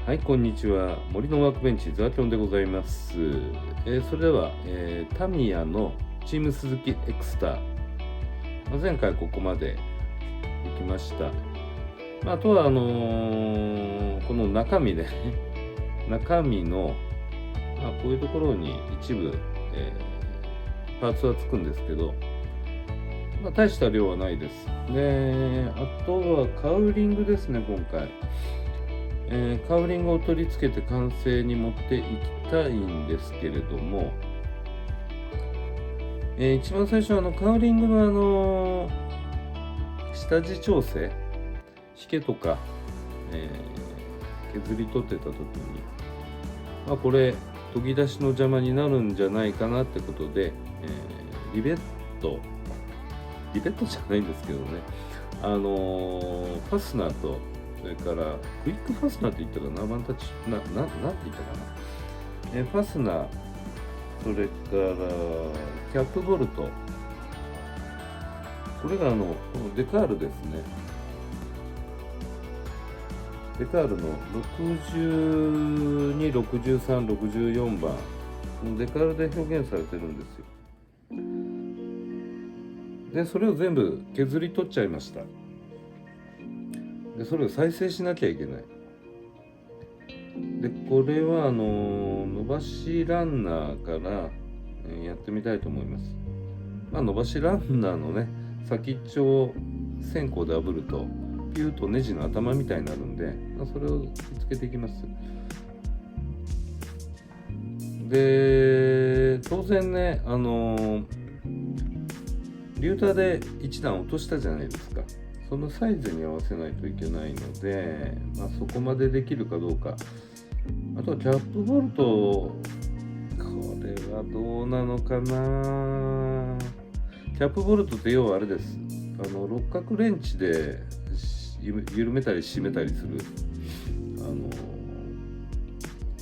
はい、こんにちは。森のワークベンチザーキョンでございます。それでは、タミヤのチーム鈴木エクスター、前回ここまで行きました。あとはこの中身で中身の、こういうところに一部、パーツはつくんですけど、大した量はないです。で、あとはカウリングですね、今回。カウリングを取り付けて完成に持っていきたいんですけれども、一番最初カウリングの下地調整、引けとか、削り取ってた時に、これ研ぎ出しの邪魔になるんじゃないかなってことで、リベットじゃないんですけどね、ファスナーと、それからクイックファスナーって言ったかな、なんて言ったかな、ファスナー、それからキャップボルト、これがこのデカールですね。デカールの62、63、64番、デカールで表現されてるんですよ。で、それを全部削り取っちゃいました。で、それを再生しなきゃいけない。で、これは伸ばしランナーからやってみたいと思います。伸ばしランナーのね、先っちょを線香で炙るとピューとネジの頭みたいになるんで、それをつけていきます。で、当然ね、リューターで1段落としたじゃないですか。そのサイズに合わせないといけないので、そこまでできるかどうか。あとはキャップボルト、これはどうなのかな。キャップボルトって要はあれです。六角レンチで緩めたり締めたりする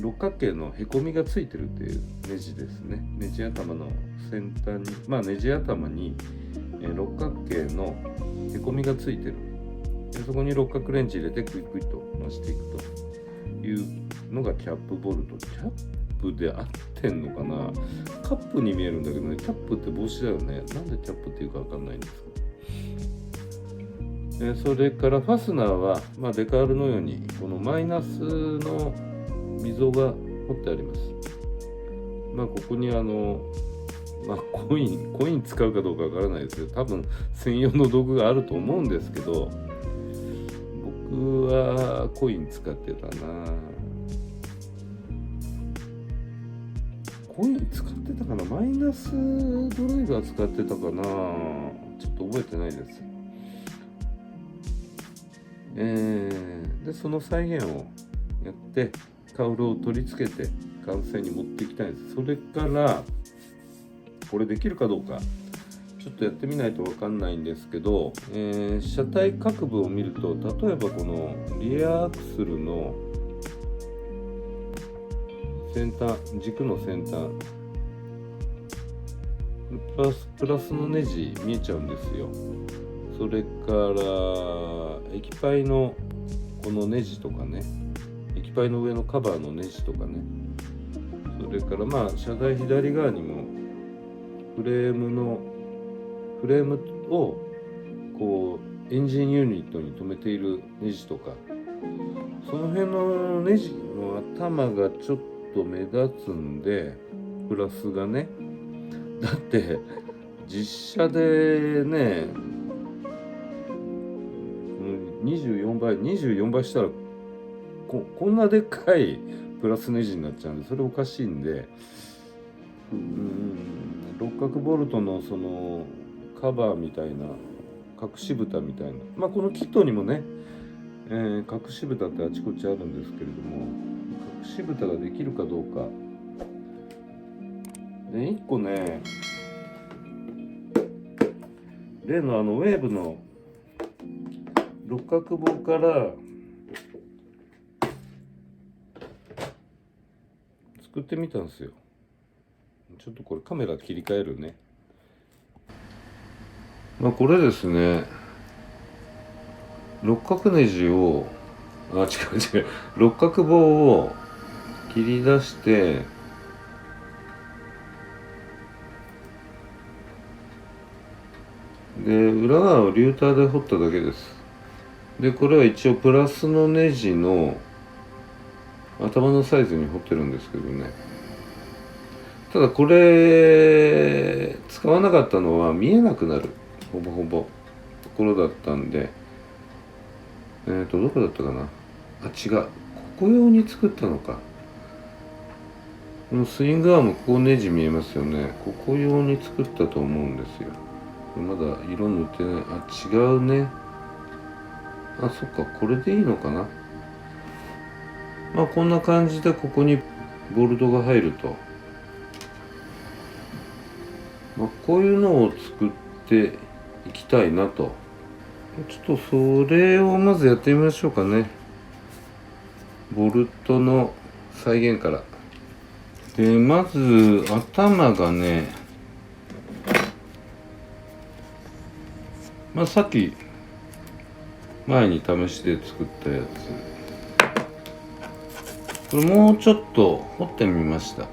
六角形のへこみがついてるっていうネジですね。ネジ頭の先端に、ネジ頭に六角形のへこみがついてる。でそこに六角レンチ入れてクイックイと回していくというのがキャップボルト。キャップで合ってんのかな。カップに見えるんだけどね、キャップって帽子だよね。なんでキャップっていうかわかんないんですけど。それからファスナーは、デカールのようにこのマイナスの溝が彫ってあります。ここにコイン使うかどうかわからないですけど、多分専用の道具があると思うんですけど、僕はコイン使ってたな。コイン使ってたかな、マイナスドライバー使ってたかな、ちょっと覚えてないです。でその再現をやってカウルを取り付けて完成に持っていきたいです。それからこれできるかどうかちょっとやってみないと分かんないんですけど、車体各部を見ると、例えばこのリアアクスルの先端、軸の先端プラスのネジ見えちゃうんですよ。それから液パイのこのネジとかね、液パイの上のカバーのネジとかね、それから車台左側にもフレームをこうエンジンユニットに留めているネジとか、その辺のネジの頭がちょっと目立つんで、プラスがね、だって実車でね24倍したらこんなでっかいプラスネジになっちゃうんで、それおかしいんで、六角ボルトのそのカバーみたいな隠し蓋みたいな、このキットにもね、隠し蓋ってあちこちあるんですけれども、隠し蓋ができるかどうかで、1個ね、例のウェーブの六角棒から作ってみたんですよ。ちょっとこれカメラ切り替えるね。これですね、六角ネジを違う違う、六角棒を切り出して、で裏側をリューターで彫っただけです。でこれは一応プラスのネジの頭のサイズに彫ってるんですけどね。ただこれ使わなかったのは見えなくなるほぼほぼところだったんで、どこだったかな、違う、ここ用に作ったのか。このスイングアーム、ここネジ見えますよね。ここ用に作ったと思うんですよ。まだ色塗ってない。違うね。そっか、これでいいのかな。こんな感じでここにボルトが入ると、こういうのを作っていきたいなと。ちょっとそれをまずやってみましょうかね。ボルトの再現から。でまず頭がね、さっき前に試しで作ったやつ、これもうちょっと彫ってみました。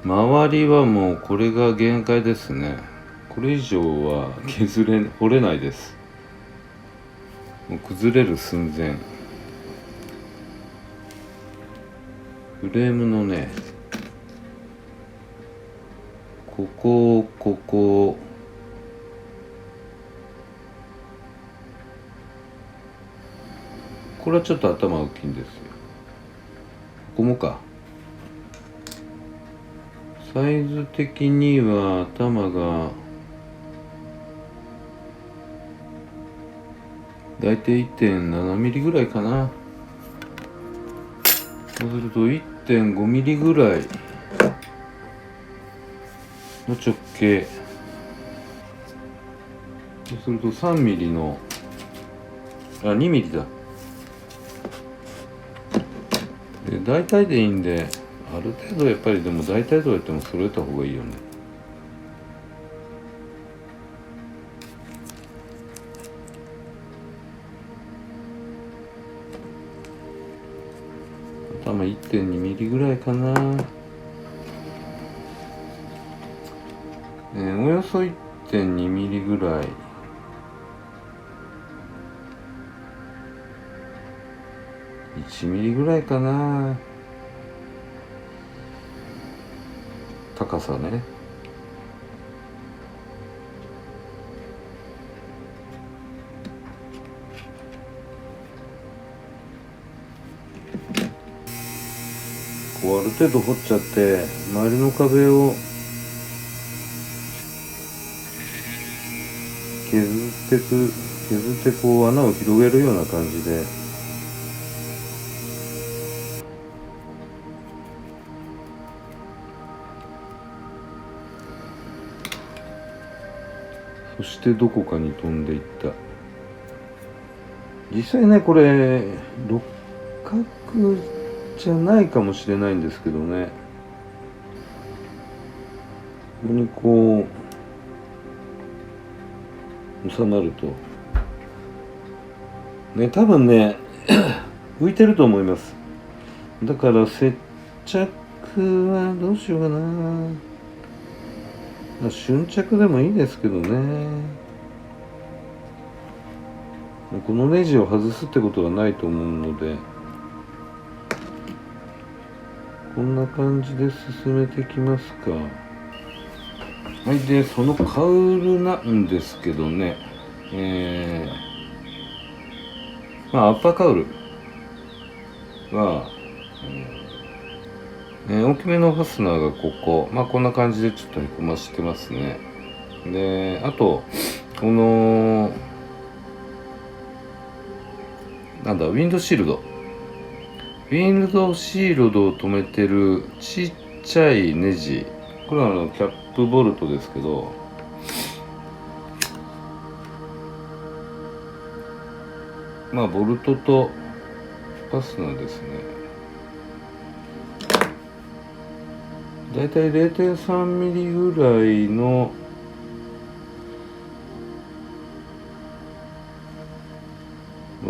周りはもうこれが限界ですね。これ以上は彫れないです。もう崩れる寸前。フレームのね、こここれはちょっと頭大きいんですよ。ここもか。サイズ的には頭がだいたい 1.7 ミリぐらいかな。そうすると 1.5 ミリぐらいの直径。そうすると3ミリの2ミリだ。で大体でいいんで、ある程度やっぱり、でも大体どうやっても揃えた方がいいよね。頭 1.2 ミリぐらいかな。およそ 1.2 ミリぐらい。1ミリぐらいかな、高さね。こうある程度掘っちゃって周りの壁を削ってこう穴を広げるような感じで、そしてどこかに飛んでいった。実際ねこれ六角じゃないかもしれないんですけどね、ここにこう収まるとね、多分ね浮いてると思います。だから接着はどうしようかな。瞬着でもいいですけどね。このネジを外すってことはないと思うので、こんな感じで進めていきますか。はい、でそのカウルなんですけどね、アッパーカウルは、大きめのファスナーがここ、こんな感じでちょっとへこましてますね。であとこのウィンドシールドを留めてるちっちゃいネジ、これはキャップボルトですけど、ボルトとファスナーですね。だいたい 0.3 ミリぐらいの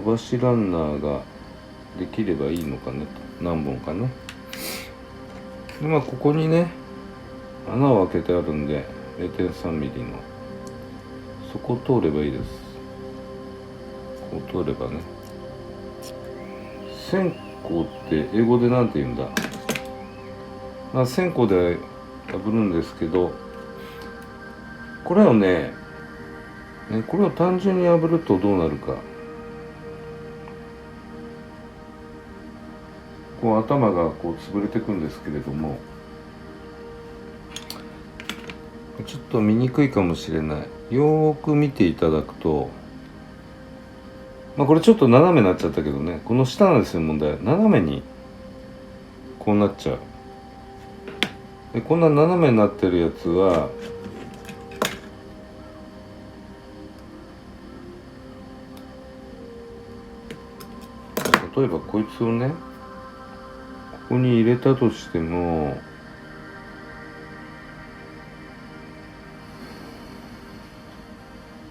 飛ばしランナーができればいいのかねと、何本かね。でここにね穴を開けてあるんで 0.3 ミリのそこを通ればいいです。こう通ればね。線香って英語でなんて言うんだ。線香で破るんですけど、これをねこれを単純に破るとどうなるか。こう頭がこう潰れていくんですけれども、ちょっと見にくいかもしれない。よーく見ていただくと、これちょっと斜めになっちゃったけどね、この下なんですよ問題。斜めにこうなっちゃう。でこんな斜めになってるやつは例えばこいつをねここに入れたとしても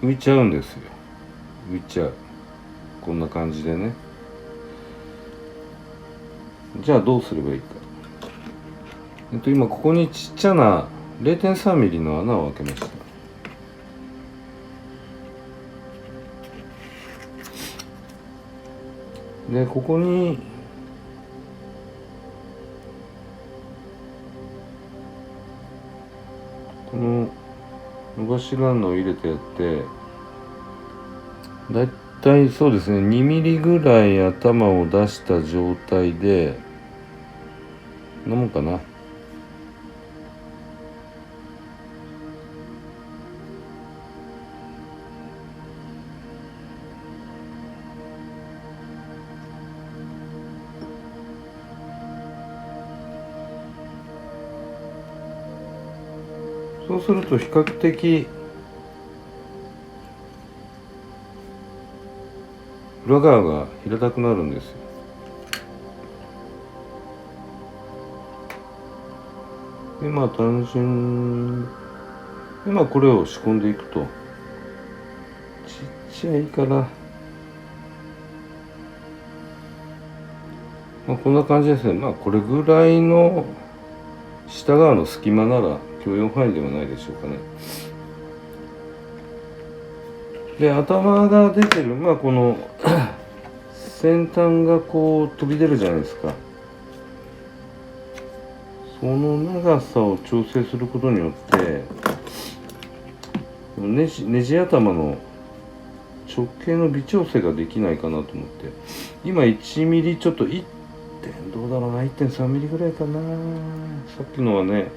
浮いちゃうんですよ。浮いちゃう。こんな感じでね。じゃあどうすればいいか。今ここにちっちゃな 0.3 ミリの穴を開けました。でここにこの伸ばしランナーを入れてやって、だいたいそうですね2ミリぐらい頭を出した状態でこんなもんかな。そうすると比較的裏側が平たくなるんですよ。で単純でこれを仕込んでいくと、ちっちゃいからこんな感じですね。これぐらいの下側の隙間なら許容範囲ではないでしょうかね。で頭が出てるこの先端がこう飛び出るじゃないですか。その長さを調整することによってネジ頭の直径の微調整ができないかなと思って、今1ミリちょっとどうだろうな、1.3 ミリぐらいかな。さっきのはね、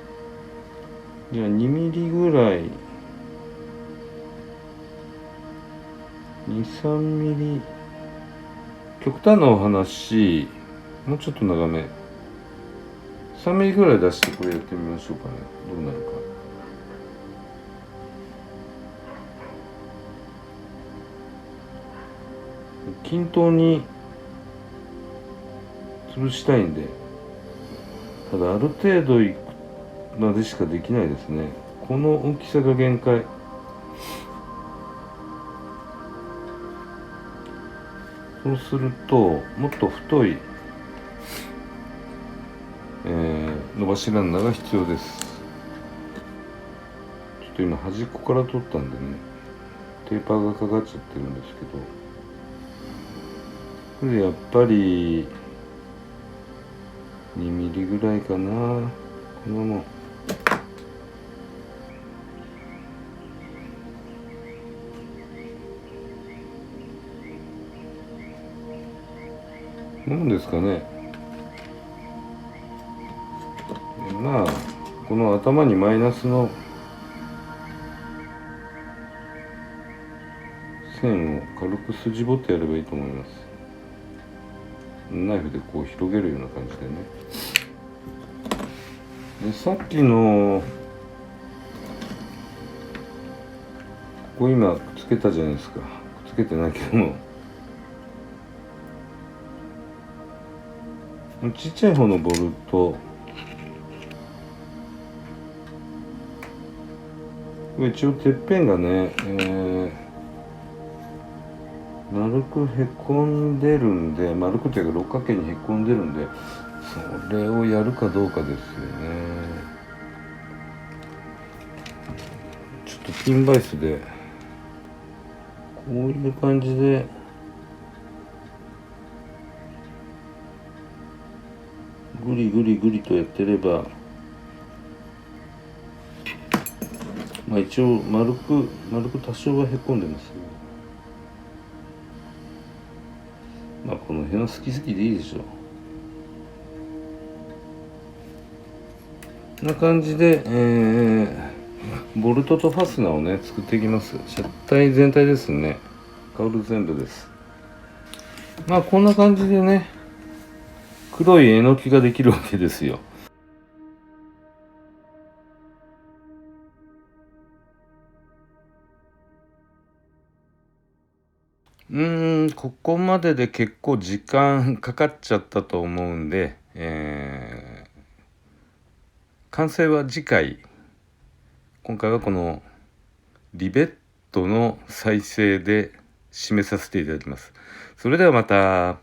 じゃあ2ミリぐらい、2、3ミリ、極端なお話、もうちょっと長め、3ミリぐらい出してこれやってみましょうかね。どうなるか。均等に潰したいんで、ただある程度いくまでしかできないですね。この大きさが限界。そうするともっと太い、伸ばしランナーが必要です。ちょっと今端っこから取ったんでねテーパーがかかっちゃってるんですけど、これやっぱり2ミリぐらいかな。このもんなんですかね。この頭にマイナスの線を軽く筋彫ってやればいいと思います。ナイフでこう広げるような感じでね。でさっきのここ今くっつけたじゃないですか。くっつけてないけども、ちっちゃい方のボルト、一応てっぺんがね、丸くへこんでるんで、丸くというか六角形にへこんでるんで、それをやるかどうかですよね。ちょっとピンバイスでこういう感じでグリグリグリとやってれば、まあ一応丸く多少はへこんでますね。まあこの辺は好き好きでいいでしょう。こんな感じで、ボルトとファスナーをね作っていきます。車体全体ですね。カウル全部です。まあこんな感じでね、黒いえのきができるわけですよ。ここまでで結構時間かかっちゃったと思うんで、完成は次回。今回はこのリベットの再生で締めさせていただきます。それではまた。